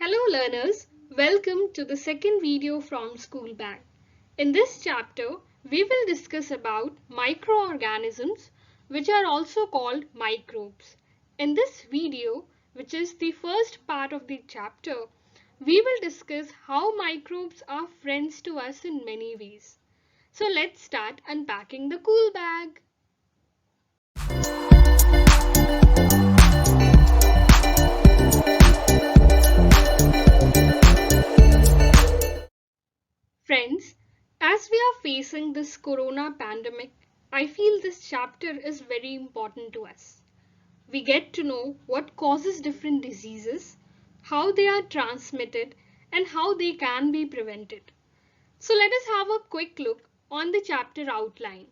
Hello learners, welcome to the second video from School Bag. In this chapter, we will discuss about microorganisms which are also called microbes. In this video, which is the first part of the chapter, we will discuss how microbes are friends to us in many ways. So let's start unpacking the cool bag. Friends, as we are facing this corona pandemic, I feel this chapter is very important to us. We get to know what causes different diseases, how they are transmitted, and how they can be prevented. So let us have a quick look on the chapter outline.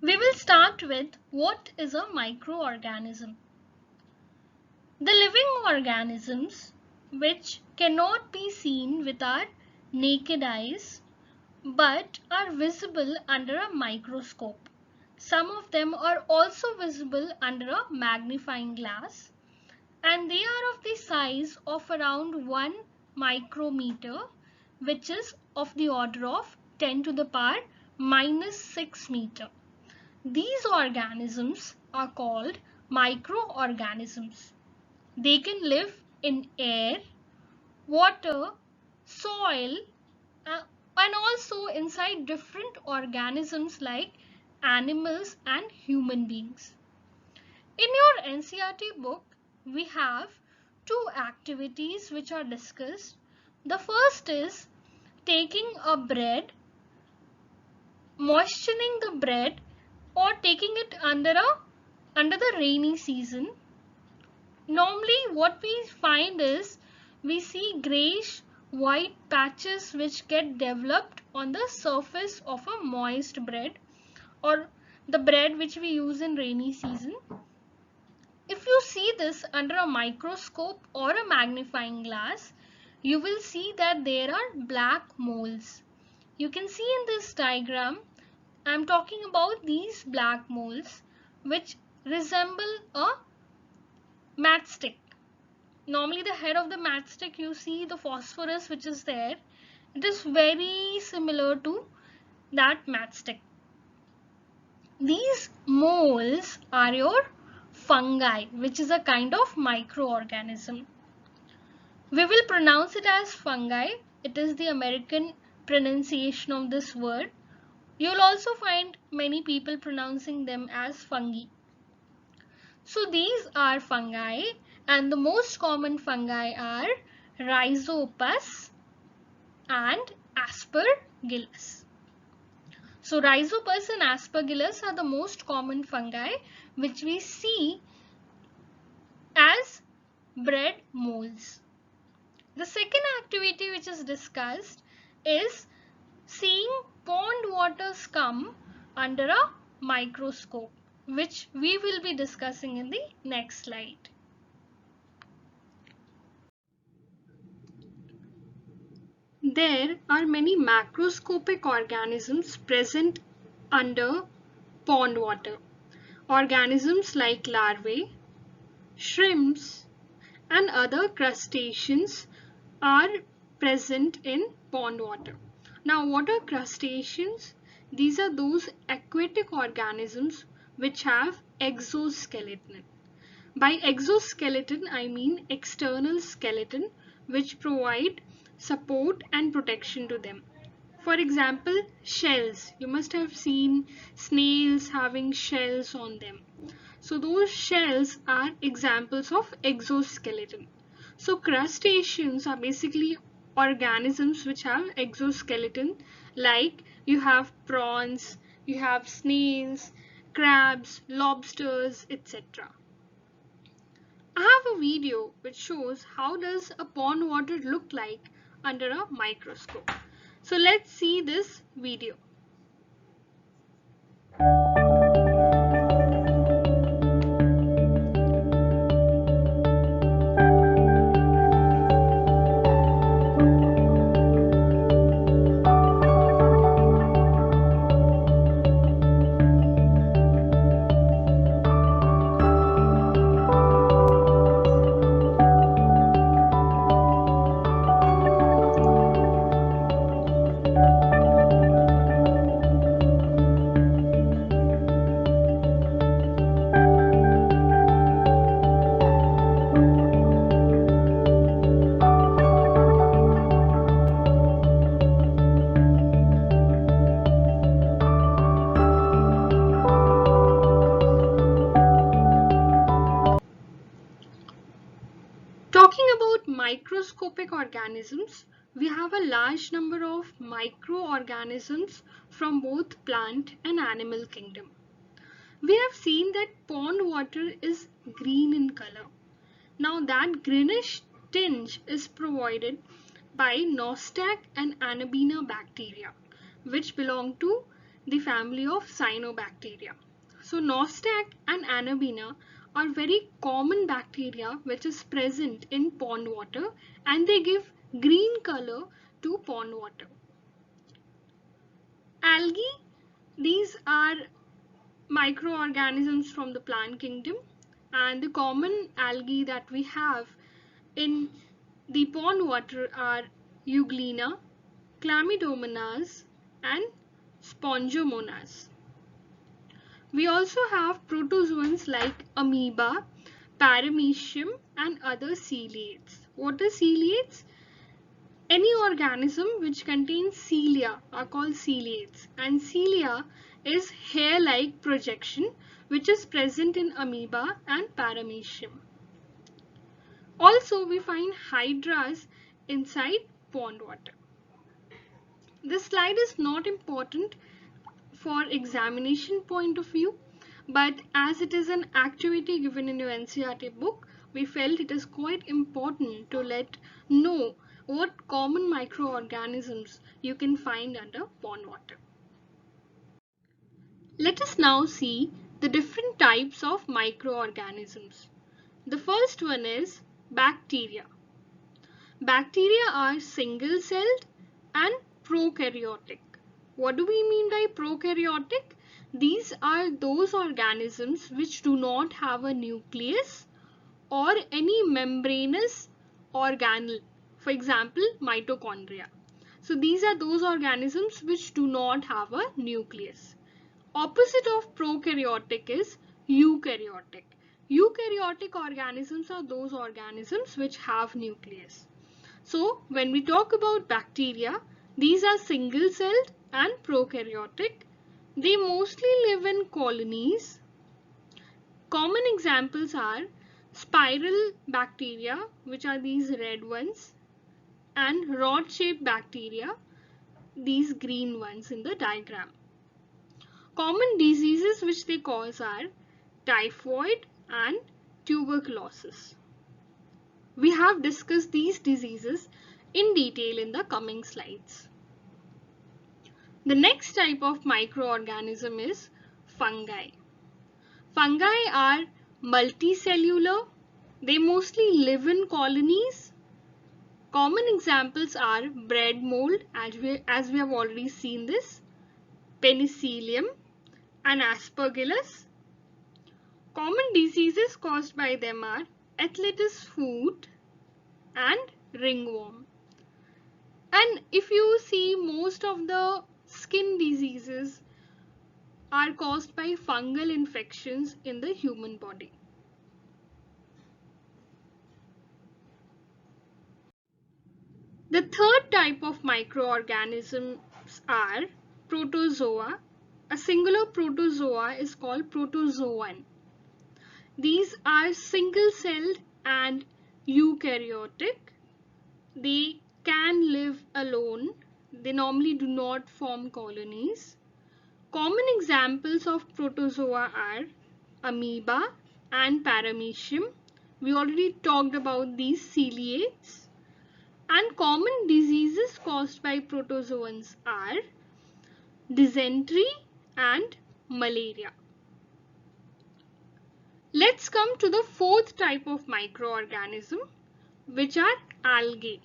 We will start with what is a microorganism. The living organisms which cannot be seen with our naked eyes but are visible under a microscope. Some of them are also visible under a magnifying glass and they are of the size of around 1 micrometer, which is of the order of 10 to the power minus 6 meter. These organisms are called microorganisms. They can live in air, water, soil, and also inside different organisms like animals and human beings. In your NCERT book, we have two activities which are discussed. The first is taking a bread, moistening the bread or taking it under the rainy season. Normally what we find is we see grayish white patches which get developed on the surface of a moist bread or the bread which we use in rainy season. If you see this under a microscope or a magnifying glass, you will see that there are black moles. You can see in this diagram, I am talking about these black moles which resemble a matchstick. Normally the head of the matchstick, you see the phosphorus which is there. It is very similar to that matchstick. These moles are your fungi, which is a kind of microorganism. We will pronounce it as fungi. It is the American pronunciation of this word. You will also find many people pronouncing them as fungi. So these are fungi, and the most common fungi are Rhizopus and Aspergillus. So Rhizopus and Aspergillus are the most common fungi which we see as bread moles. The second activity which is discussed is seeing pond waters come under a microscope, which we will be discussing in the next slide. There are many macroscopic organisms present under pond water. Organisms like larvae, shrimps, and other crustaceans are present in pond water. Now, what are crustaceans? These are those aquatic organisms which have exoskeleton. By exoskeleton, I mean external skeleton which provide support and protection to them. For example, shells. You must have seen snails having shells on them. So those shells are examples of exoskeleton. So crustaceans are basically organisms which have exoskeleton, like you have prawns, you have snails, crabs, lobsters, etc. I have a video which shows how does a pond water look like under a microscope. So let's see this video. aquatic organisms, we have a large number of microorganisms from both plant and animal kingdom. We have seen that pond water is green in color. Now that greenish tinge is provided by Nostac and Anabaena bacteria, which belong to the family of cyanobacteria. So Nostac and Anabaena are very common bacteria which is present in pond water, and they give green color to pond water. Algae, these are microorganisms from the plant kingdom, and the common algae that we have in the pond water are Euglena, Chlamydomonas and Spongomonas. We also have protozoans like amoeba, paramecium and other ciliates. What are ciliates? Any organism which contains cilia are called ciliates, and cilia is hair-like projection which is present in amoeba and paramecium. Also, we find hydras inside pond water. This slide is not important for examination point of view, but as it is an activity given in your NCERT book, we felt it is quite important to let know what common microorganisms you can find under pond water. Let us now see the different types of microorganisms. The first one is bacteria. Bacteria are single-celled and prokaryotic. What do we mean by prokaryotic? These are those organisms which do not have a nucleus or any membranous organelle, for example, mitochondria. So these are those organisms which do not have a nucleus. Opposite of prokaryotic is eukaryotic. Eukaryotic organisms are those organisms which have nucleus. So when we talk about bacteria, these are single-celled and prokaryotic. They mostly live in colonies. Common examples are spiral bacteria, which are these red ones, and rod-shaped bacteria, these green ones in the diagram. Common diseases which they cause are typhoid and tuberculosis. We have discussed these diseases in detail in the coming slides. The next type of microorganism is fungi. Fungi are multicellular. They mostly live in colonies. Common examples are bread mold, as we have already seen this, penicillium and aspergillus. Common diseases caused by them are athletus foot and ringworm. And if you see, most of the skin diseases are caused by fungal infections in the human body. The third type of microorganisms are protozoa. A singular protozoa is called protozoan. These are single-celled and eukaryotic. They can live alone. They normally do not form colonies. Common examples of protozoa are amoeba and paramecium. We already talked about these ciliates. And common diseases caused by protozoans are dysentery and malaria. Let's come to the fourth type of microorganism, which are algae.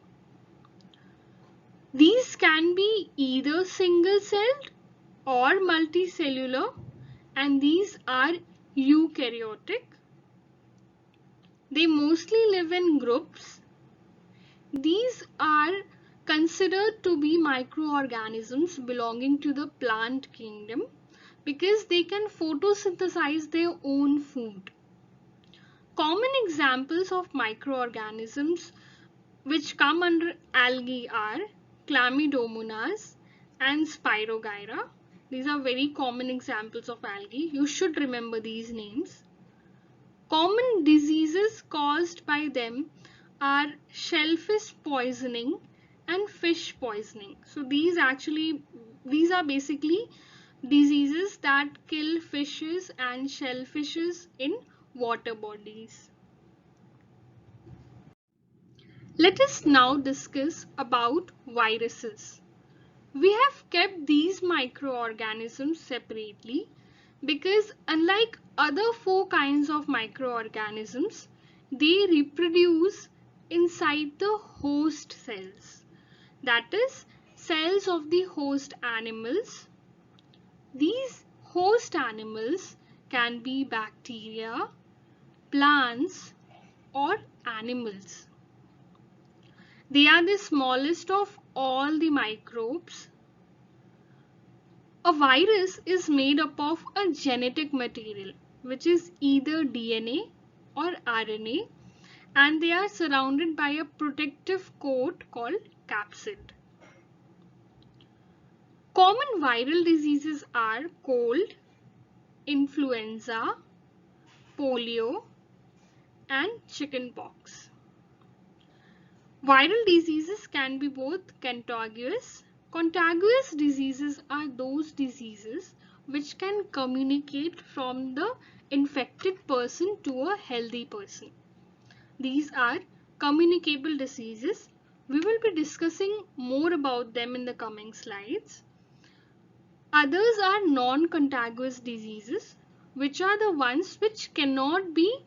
These can be either single-celled or multicellular, and these are eukaryotic. They mostly live in groups. These are considered to be microorganisms belonging to the plant kingdom because they can photosynthesize their own food. Common examples of microorganisms which come under algae are Chlamydomonas and Spirogyra. These are very common examples of algae. You should remember these names. Common diseases caused by them are shellfish poisoning and fish poisoning. So these are basically diseases that kill fishes and shellfishes in water bodies. Let us now discuss about viruses. We have kept these microorganisms separately because unlike other four kinds of microorganisms, they reproduce inside the host cells. That is, cells of the host animals. These host animals can be bacteria, plants, or animals. They are the smallest of all the microbes. A virus is made up of a genetic material, which is either DNA or RNA, and they are surrounded by a protective coat called capsid. Common viral diseases are cold, influenza, polio, and chickenpox. Viral diseases can be both contagious. Contagious diseases are those diseases which can communicate from the infected person to a healthy person. These are communicable diseases. We will be discussing more about them in the coming slides. Others are non-contagious diseases, which are the ones which cannot be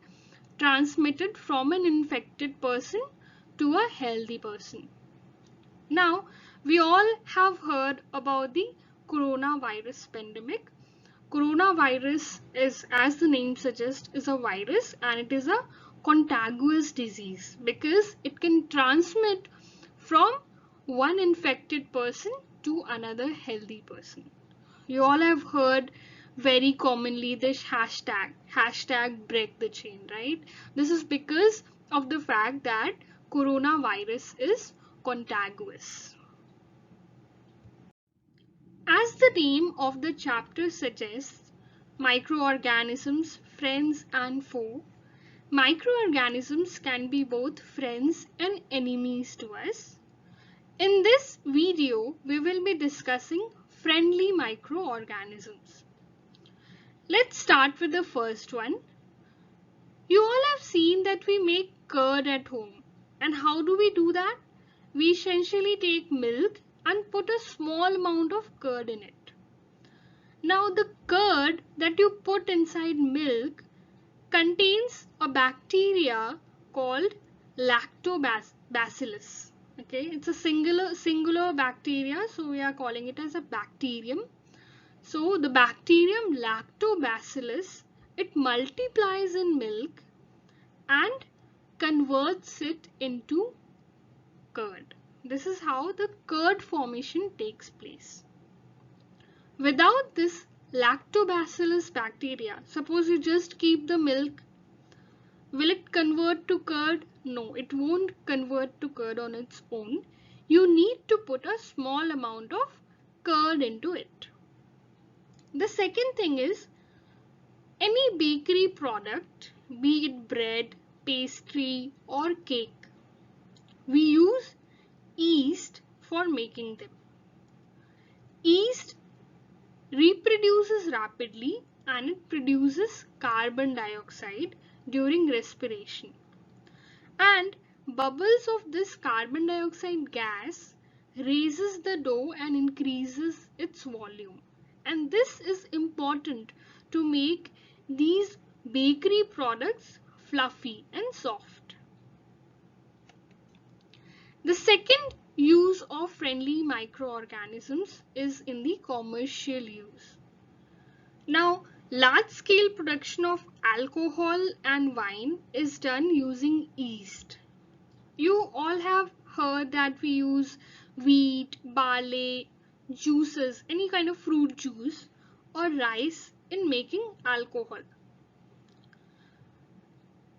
transmitted from an infected person to a healthy person. Now, we all have heard about the coronavirus pandemic. Coronavirus is, as the name suggests, is a virus and it is a contagious disease because it can transmit from one infected person to another healthy person. You all have heard very commonly this hashtag break the chain, right? This is because of the fact that coronavirus is contagious. As the name of the chapter suggests, microorganisms, friends and foe, microorganisms can be both friends and enemies to us. In this video, we will be discussing friendly microorganisms. Let's start with the first one. You all have seen that we make curd at home. And how do we do that? We essentially take milk and put a small amount of curd in it. Now the curd that you put inside milk contains a bacteria called lactobacillus. Okay, it's a singular bacteria, so we are calling it as a bacterium. So the bacterium lactobacillus, it multiplies in milk and converts it into curd. This is how the curd formation takes place. Without this lactobacillus bacteria, suppose you just keep the milk, will it convert to curd? No, it won't convert to curd on its own. You need to put a small amount of curd into it. The second thing is, any bakery product, be it bread, pastry or cake, we use yeast for making them. Yeast reproduces rapidly and it produces carbon dioxide during respiration. And bubbles of this carbon dioxide gas raises the dough and increases its volume. And this is important to make these bakery products fluffy and soft. The second use of friendly microorganisms is in the commercial use. Now, large-scale production of alcohol and wine is done using yeast. You all have heard that we use wheat, barley, juices, any kind of fruit juice or rice in making alcohol.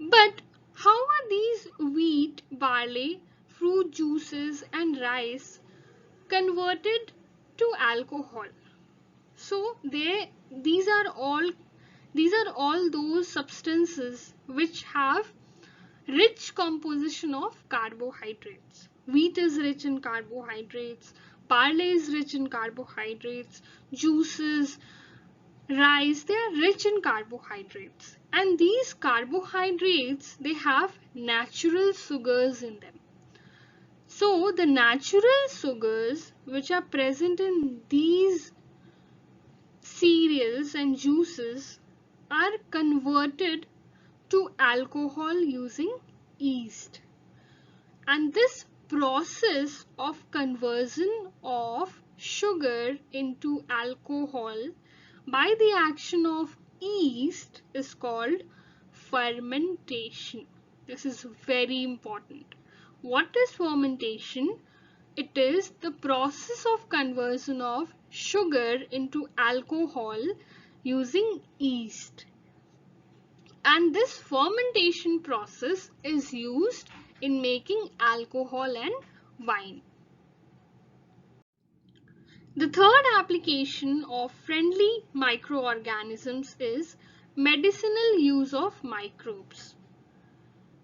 But how are these wheat, barley, fruit juices and rice converted to alcohol? So these are all those substances which have Rich composition of carbohydrates. Wheat is rich in carbohydrates, barley is rich in carbohydrates, juices, rice, they are rich in carbohydrates. And these carbohydrates, they have natural sugars in them. So the natural sugars which are present in these cereals and juices are converted to alcohol using yeast. And this process of conversion of sugar into alcohol by the action of yeast is called fermentation. This is very important. What is fermentation? It is the process of conversion of sugar into alcohol using yeast. And this fermentation process is used in making alcohol and wine. The third application of friendly microorganisms is medicinal use of microbes.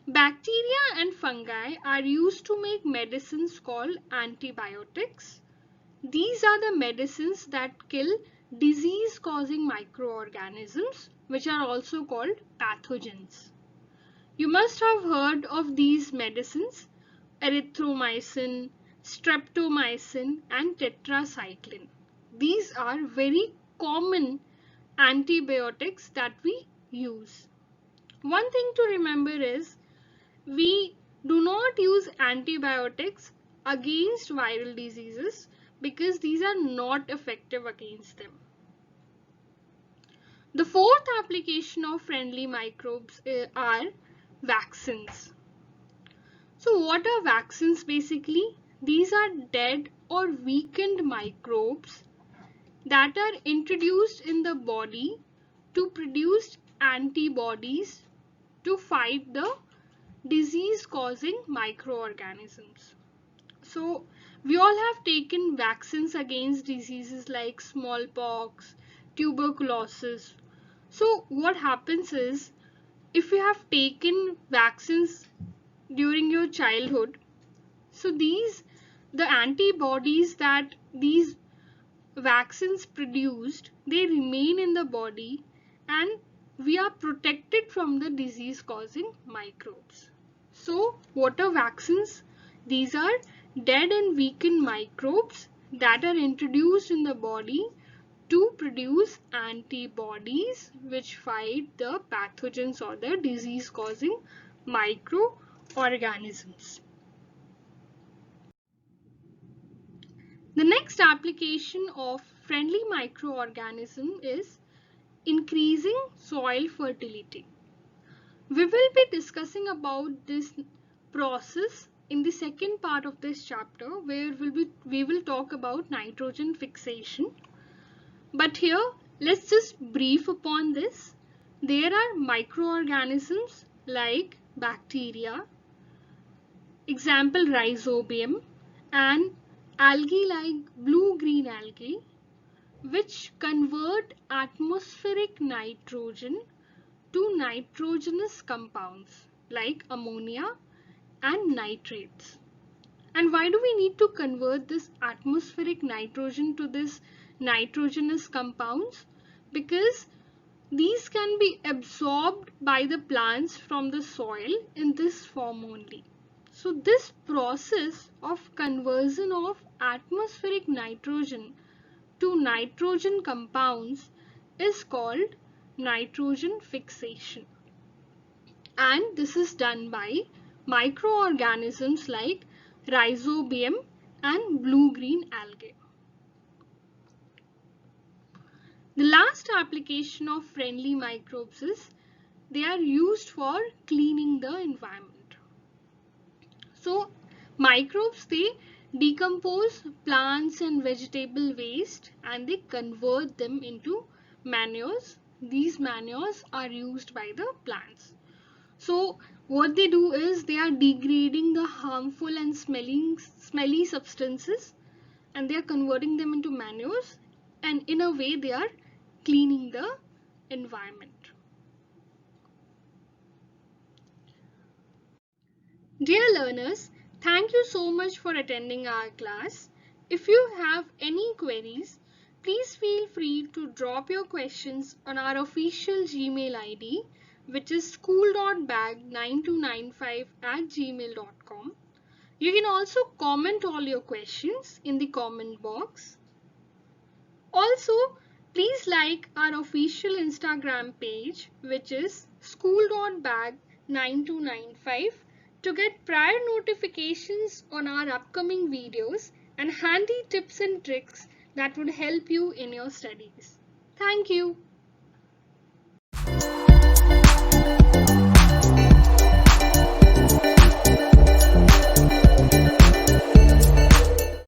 Bacteria and fungi are used to make medicines called antibiotics. These are the medicines that kill disease-causing microorganisms, which are also called pathogens. You must have heard of these medicines: erythromycin, streptomycin, and tetracycline. These are very common antibiotics that we use. One thing to remember is we do not use antibiotics against viral diseases because these are not effective against them. The fourth application of friendly microbes are vaccines. So what are vaccines basically? These are dead or weakened microbes that are introduced in the body to produce antibodies to fight the disease-causing microorganisms. So we all have taken vaccines against diseases like smallpox, tuberculosis. So what happens is, if you have taken vaccines during your childhood, so the antibodies that these vaccines produced, they remain in the body and we are protected from the disease causing microbes. So what are vaccines? These are dead and weakened microbes that are introduced in the body to produce antibodies which fight the pathogens or the disease causing microorganisms. The next application of friendly microorganism is increasing soil fertility. We will be discussing about this process in the second part of this chapter, where we will talk about nitrogen fixation. But here, let's just brief upon this. There are microorganisms like bacteria, example rhizobium, and algae like blue-green algae, which convert atmospheric nitrogen to nitrogenous compounds like ammonia and nitrates. And why do we need to convert this atmospheric nitrogen to this nitrogenous compounds? Because these can be absorbed by the plants from the soil in this form only. So this process of conversion of atmospheric nitrogen to nitrogen compounds is called nitrogen fixation. And this is done by microorganisms like rhizobium and blue-green algae. The last application of friendly microbes is they are used for cleaning the environment. So microbes, they decompose plants and vegetable waste and they convert them into manures. These manures are used by the plants. So what they do is they are degrading the harmful and smelly substances and they are converting them into manures, and in a way they are cleaning the environment. Dear learners, thank you so much for attending our class. If you have any queries, please feel free to drop your questions on our official Gmail ID, which is school.bag9295@gmail.com. You can also comment all your questions in the comment box. Also, please like our official Instagram page, which is school.bag9295, to get prior notifications on our upcoming videos and handy tips and tricks that would help you in your studies. Thank you.